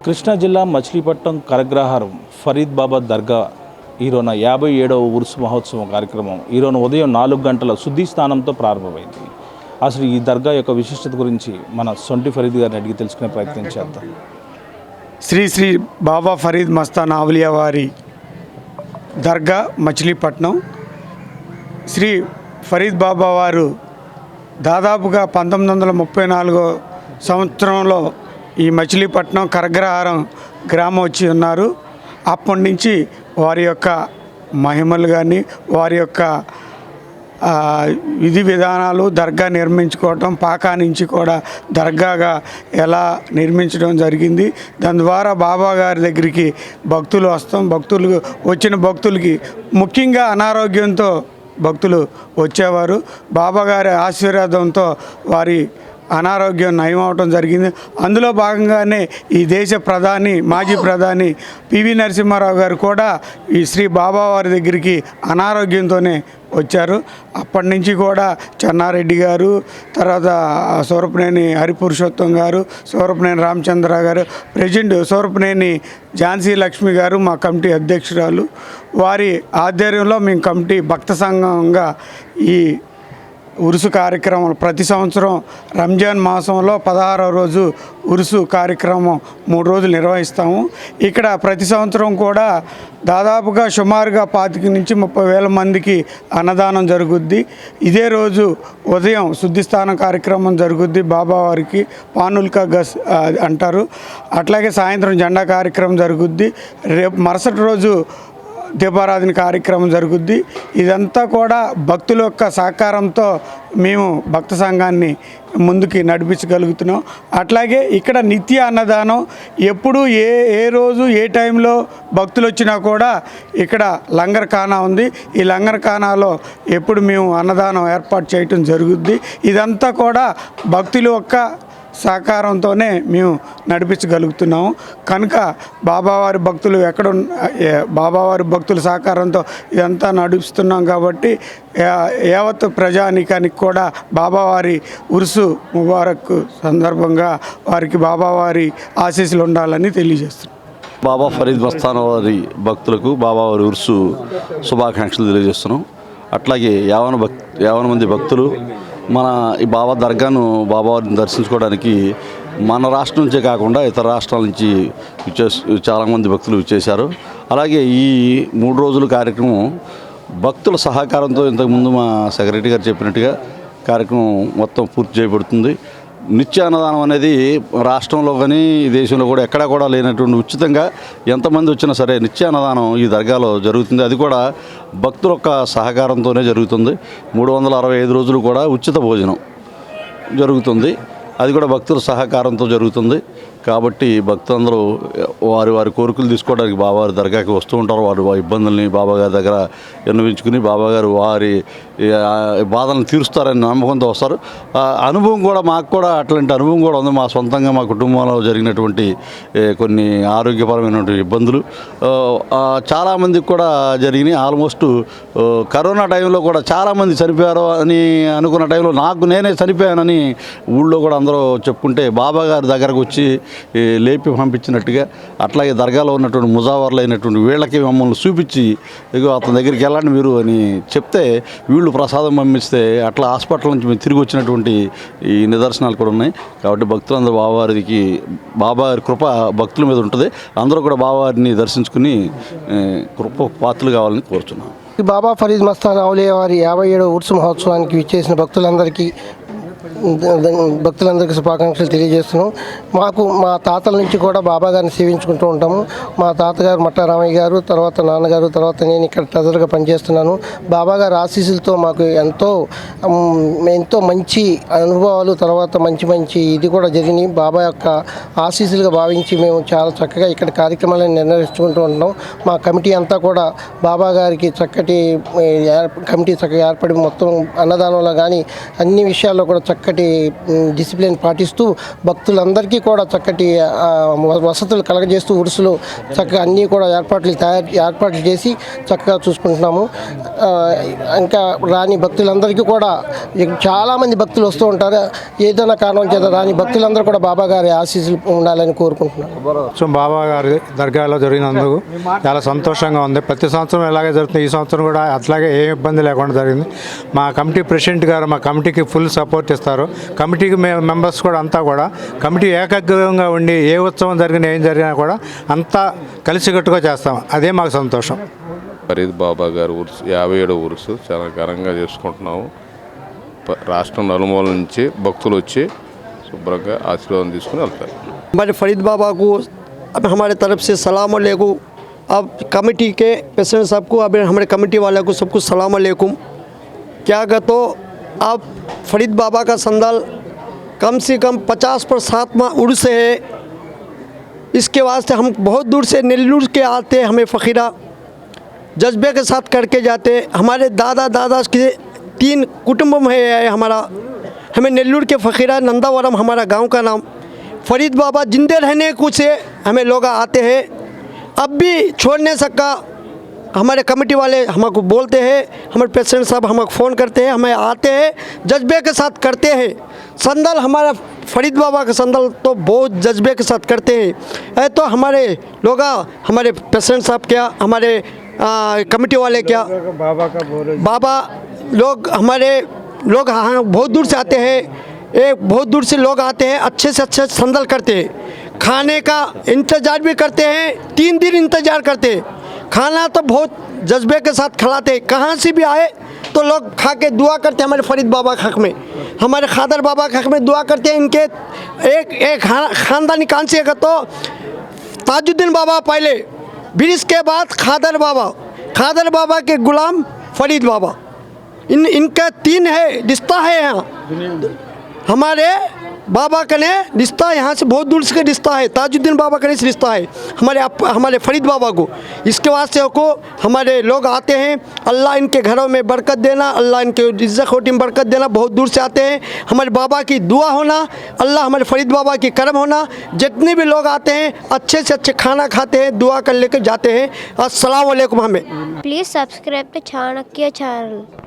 కృష్ణా జిల్లా మచిలీపట్నం కరగ్రహారం ఫరీద్ బాబా దర్గా ఈరోజు 57వ ఉరుసు మహోత్సవం కార్యక్రమం ఈరోజు ఉదయం 4 గంటల శుద్ధి స్నానంతో ప్రారంభమైంది. అసలు ఈ దర్గా యొక్క విశిష్టత గురించి మన సొంటి ఫరీద్ గారిని అడిగి తెలుసుకునే ప్రయత్నం చేద్దాం. శ్రీ శ్రీ బాబా ఫరీద్ మస్తాన్ ఆవులియా వారి దర్గా మచిలీపట్నం. శ్రీ ఫరీద్ బాబా వారు దాదాపుగా 1934 సంవత్సరంలో ఈ మచిలీపట్నం కరగ్రహారం గ్రామం వచ్చి ఉన్నారు. అప్పటి నుంచి వారి యొక్క మహిమలు కానీ వారి యొక్క విధి విధానాలు దర్గా నిర్మించుకోవటం, పాకా నుంచి కూడా దర్గాగా ఎలా నిర్మించడం జరిగింది. దాని ద్వారా బాబా గారి దగ్గరికి భక్తులు వస్తాం. వచ్చిన భక్తులకి ముఖ్యంగా అనారోగ్యంతో భక్తులు వచ్చేవారు. బాబా గారి ఆశీర్వాదంతో వారి అనారోగ్యం నయం అవటం జరిగింది. అందులో భాగంగానే ఈ దేశ మాజీ ప్రధాని పివి నరసింహారావు గారు కూడా ఈ శ్రీ బాబా వారి దగ్గరికి అనారోగ్యంతోనే వచ్చారు. అప్పటి నుంచి కూడా చెన్నారెడ్డి గారు, తర్వాత సూరపనేని హరిపురుషోత్తం గారు, సూరపనేని రామచంద్ర గారు, ప్రెసిడెంట్ సూరపనేని ఝాన్సీ లక్ష్మి గారు మా కమిటీ అధ్యక్షురాలు. వారి ఆధ్వర్యంలో మేము కమిటీ భక్త సంఘంగా ఈ ఉరుసు కార్యక్రమం ప్రతి సంవత్సరం రంజాన్ మాసంలో 16వ రోజు ఉరుసు కార్యక్రమం 3 రోజులు నిర్వహిస్తాము. ఇక్కడ ప్రతి సంవత్సరం కూడా దాదాపుగా సుమారుగా 25 నుంచి 30,000 మందికి అన్నదానం జరుగుద్ది. ఇదే రోజు ఉదయం శుద్ధిస్థానం కార్యక్రమం జరుగుద్ది. బాబావారికి పానుల్కా గస్ అంటారు. అట్లాగే సాయంత్రం జెండా కార్యక్రమం జరుగుద్ది. రేపు మరుసటి రోజు దీపారాధన కార్యక్రమం జరుగుద్ది. ఇదంతా కూడా భక్తుల యొక్క సహకారంతో మేము భక్త సంఘాన్ని ముందుకి నడిపించగలుగుతున్నాం. అట్లాగే ఇక్కడ నిత్య అన్నదానం ఎప్పుడు ఏ రోజు ఏ టైంలో భక్తులు వచ్చినా కూడా ఇక్కడ లంగర్ ఖానా ఉంది. ఈ లంగర్ ఖానాలో ఎప్పుడు మేము అన్నదానం ఏర్పాటు చేయటం జరుగుద్ది. ఇదంతా కూడా భక్తుల యొక్క సహకారంతోనే మేము నడిపించగలుగుతున్నాము. కనుక బాబావారి భక్తుల సహకారంతో ఇదంతా నడుపుతున్నాం. కాబట్టి యావత్ ప్రజానీకానికి కూడా బాబావారి ఉరుసు ముబారక్ సందర్భంగా వారికి బాబావారి ఆశీస్సులు ఉండాలని తెలియజేస్తున్నాం. బాబా ఫరీద్ మస్తాన్ వారి భక్తులకు బాబావారి ఉరుసు శుభాకాంక్షలు తెలియజేస్తున్నాం. అట్లాగే 50 మంది భక్తులు మన ఈ బాబా దర్గాను బాబావారిని దర్శించుకోవడానికి మన రాష్ట్రం నుంచే కాకుండా ఇతర రాష్ట్రాల నుంచి చాలామంది భక్తులు వచ్చేసారు. అలాగే ఈ 3 రోజుల కార్యక్రమం భక్తుల సహకారంతో ఇంతకుముందు మా సెక్రటరీ గారు చెప్పినట్టుగా కార్యక్రమం మొత్తం పూర్తి చేయబడుతుంది. నిత్య అన్నదానం అనేది రాష్ట్రంలో కానీ దేశంలో కూడా ఎక్కడా కూడా లేనటువంటి ఉచితంగా ఎంతమంది వచ్చినా సరే నిత్య అన్నదానం ఈ దర్గాలో జరుగుతుంది. అది కూడా భక్తుల యొక్క సహకారంతోనే జరుగుతుంది. 365 రోజులు కూడా ఉచిత భోజనం జరుగుతుంది. అది కూడా భక్తుల సహకారంతో జరుగుతుంది. కాబట్టి భక్తులందరూ వారి కోరికలు తీసుకోవడానికి బాబావారి దర్గాకి వస్తూ ఉంటారు. వారి ఇబ్బందుల్ని బాబాగారి దగ్గర విన్నవించుకుని బాబాగారు వారి బాధలను తీరుస్తారని నమ్మకంతో వస్తారు. అనుభవం కూడా మాకు కూడా అట్లాంటి అనుభవం కూడా ఉంది. మా సొంతంగా మా కుటుంబంలో జరిగినటువంటి కొన్ని ఆరోగ్యపరమైనటువంటి ఇబ్బందులు చాలామందికి కూడా జరిగినాయి. ఆల్మోస్ట్ కరోనా టైంలో కూడా చాలామంది చనిపోయారు అని అనుకున్న టైంలో నేనే చనిపోయానని ఊళ్ళో కూడా అందరూ చెప్పుకుంటే బాబాగారి దగ్గరకు వచ్చి లేపి పంపించినట్టుగా, అట్లాగే దర్గాలో ఉన్నటువంటి ముజావర్లు అయినటువంటి వీళ్ళకి మమ్మల్ని చూపించి ఇగో అతని దగ్గరికి వెళ్ళండి మీరు అని చెప్తే వీళ్ళు ప్రసాదం పంపిస్తే అట్లా హాస్పిటల్ నుంచి మేము తిరిగి వచ్చినటువంటి ఈ నిదర్శనాలు కూడా ఉన్నాయి. కాబట్టి భక్తులందరూ బాబావారి కృప భక్తుల మీద ఉంటుంది. అందరూ కూడా బాబావారిని దర్శించుకుని కృప పాత్రలు కావాలని కోరుచున్నాం. బాబా ఫరీద్ మస్తాన్ ఆవులియా వారి 57వ ఉరుసు మహోత్సవానికి విచ్చేసిన భక్తులందరికీ శుభాకాంక్షలు తెలియజేస్తున్నాం. మా తాతల నుంచి కూడా బాబా గారిని సేవించుకుంటూ ఉంటాము. మా తాతగారు మట్టారామయ్య గారు, తర్వాత నాన్నగారు, తర్వాత నేను ఇక్కడ ట్రెజర్గా పనిచేస్తున్నాను. బాబా గారి ఆశీస్సులతో మాకు ఎంతో మంచి అనుభవాలు, తర్వాత మంచి ఇది కూడా జరిగినాయి. బాబా యొక్క ఆశీస్సులుగా భావించి మేము చాలా చక్కగా ఇక్కడ కార్యక్రమాలను నిర్వహించుకుంటూ ఉంటాం. మా కమిటీ అంతా కూడా బాబా గారికి కమిటీ చక్కగా ఏర్పడి మొత్తం అన్నదానంలో కానీ అన్ని విషయాల్లో కూడా చక్కటి డిసిప్లిన్ పాటిస్తూ భక్తులందరికీ కూడా చక్కటి వసతులు కలగజేస్తూ ఉరుసులు చక్కగా అన్నీ కూడా ఏర్పాట్లు చేసి చక్కగా చూసుకుంటున్నాము. ఇంకా రాని భక్తులందరికీ కూడా చాలామంది భక్తులు వస్తూ ఉంటారు. ఏదైనా కారణం చేత రాని భక్తులందరూ కూడా బాబా గారి ఆశీస్సులు ఉండాలని కోరుకుంటున్నాను. బాబా గారి దర్గాలో జరిగినందుకు చాలా సంతోషంగా ఉంది. ప్రతి సంవత్సరం ఎలాగే జరుగుతుంది, ఈ సంవత్సరం కూడా అట్లాగే ఏ ఇబ్బంది లేకుండా జరిగింది. మా కమిటీ ప్రెసిడెంట్ గారు మా కమిటీకి ఫుల్ సపోర్ట్ ఇస్తారు. కమిటీకి మెంబర్స్ కూడా అంతా కూడా కమిటీ ఏకగ్రీవంగా ఉండి ఏ ఉత్సవం జరిగినా ఏం జరిగినా కూడా అంతా కలిసికట్టుగా చేస్తాం. అదే మాకు సంతోషం. ఫరీద్ బాబా గారు ఉరుసు 57వ ఉరుసు చాలా ఘనంగా చేసుకుంటున్నాము. రాష్ట్రం నలుమూల నుంచి భక్తులు వచ్చి శుభ్రంగా ఆశీర్వాదం తీసుకుని వెళ్తారు. हमारे फरीद बाबा को अब हमारे तरफ से सलाम अलैकुम। अब कमेटी के प्रेसिडेंट साहब को, अब हमारे कमेटी वाले को सबको सलाम अलैकुम। क्या कहते तो अब फरीद बाबा का संदल कम से कम 50% उर्स है। इसके वास्ते हम बहुत दूर से नेल्लूर के आते, हमें फ़कीरा जज्बे के साथ करके जाते। हमारे दादा के 3 कुटुंब में है हमारा। हमें नेल्लूर के फ़कीरा नंदावरम हमारा गांव का नाम। फरीद बाबा जिंदे रहने कुछ है, हमें लोग आते हैं। अब भी छोड़ नहीं सका। हमारे कमेटी वाले हमको बोलते हैं, हमारे प्रेसिडेंट साहब हमको फ़ोन करते हैं, हमें आते हैं, जज्बे के साथ करते हैं। संदल हमारा फरीद बाबा का संदल तो बहुत जज्बे के साथ करते हैं। तो हमारे लोग, हमारे प्रेसिडेंट साहब क्या, हमारे कमेटी वाले क्या, बाबा लोग, हमारे लोग हाँ बहुत दूर से आते हैं। बहुत दूर से लोग आते हैं, अच्छे से अच्छे संदल करते हैं। खाने का इंतज़ार भी करते हैं, 3 दिन इंतज़ार करते हैं। खाना तो बहुत जज्बे के साथ खिलाते हैं। कहाँ से भी आए तो लोग खा के दुआ करते हैं। हमारे फरीद बाबा के हक़ में, हमारे खादर बाबा के हक़ में दुआ करते हैं। इनके एक ख़ानदानी कान से तो ताजुद्दीन बाबा पहले, फिर इसके बाद खादर बाबा के गुलाम फरीद बाबा। इनका 3 है रिश्ता है यहाँ। हमारे बाबा का ने रिश्ता यहाँ से बहुत दूर से रिश्ता है। ताजुद्दीन बाबा का रिश्ता है हमारे फरीद बाबा को। इसके वास्ते को हमारे लोग आते हैं। अल्लाह इनके घरों में बरकत देना, अल्लाह इनके इज्जत खोटी में बरकत देना। बहुत दूर से आते हैं। हमारे बाबा की दुआ होना, अल्लाह हमारे फरीद बाबा की करम होना। जितने भी लोग आते हैं अच्छे से अच्छे खाना खाते हैं, दुआ कर लेकर जाते हैं। अस्सलाम वालेकुम। हमें please subscribe the Chanakya channel.